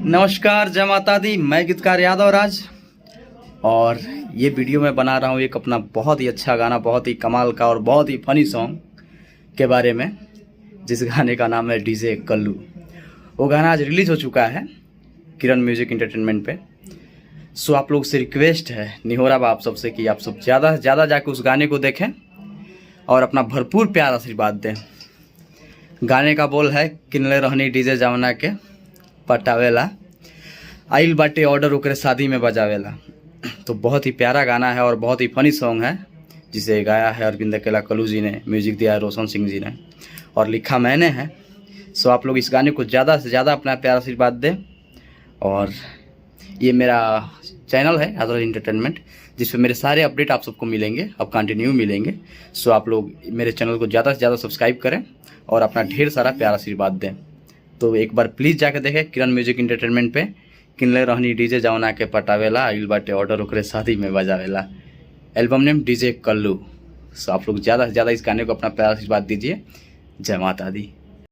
नमस्कार, जय माता दी। मैं गीतकार यादव राज और ये वीडियो मैं बना रहा हूँ एक अपना बहुत ही अच्छा गाना, बहुत ही कमाल का और बहुत ही फनी सॉन्ग के बारे में, जिस गाने का नाम है डीजे कल्लू। वो गाना आज रिलीज़ हो चुका है किरण म्यूजिक इंटरटेनमेंट पे। सो आप लोग से रिक्वेस्ट है, निहोरा बा आप सबसे कि आप सब ज़्यादा से ज़्यादा जाके उस गाने को देखें और अपना भरपूर प्यार आशीर्वाद दें। गाने का बोल है, किनले रहनी डीजे जमुना के पटावेला, आइल बाटे ऑर्डर ओकरे शादी में बजावेला। तो बहुत ही प्यारा गाना है और बहुत ही फनी सॉन्ग है, जिसे गाया है अरविंद अकेला कल्लू जी ने, म्यूजिक दिया है रोशन सिंह जी ने और लिखा मैंने है। सो आप लोग इस गाने को ज़्यादा से ज़्यादा अपना प्यार आशीर्वाद दें। और ये मेरा चैनल है यादव इंटरटेनमेंट, जिसपे मेरे सारे अपडेट आप सबको मिलेंगे, अब कंटिन्यू मिलेंगे। सो आप लोग मेरे चैनल को ज़्यादा से ज़्यादा सब्सक्राइब करें और अपना ढेर सारा प्यार आशीर्वाद दें। तो एक बार प्लीज़ जाके देखें किरण म्यूजिक इंटरटेनमेंट पे, किनले रहनी डीजे जमुना के पटावेला, आइल बाटे ऑर्डर ओकरे शादी में बजावेला। एल्बम नेम डीजे कल्लू। सो आप लोग ज़्यादा से ज़्यादा इस गाने को अपना प्यार आशीर्वाद दीजिए। जय माता दी।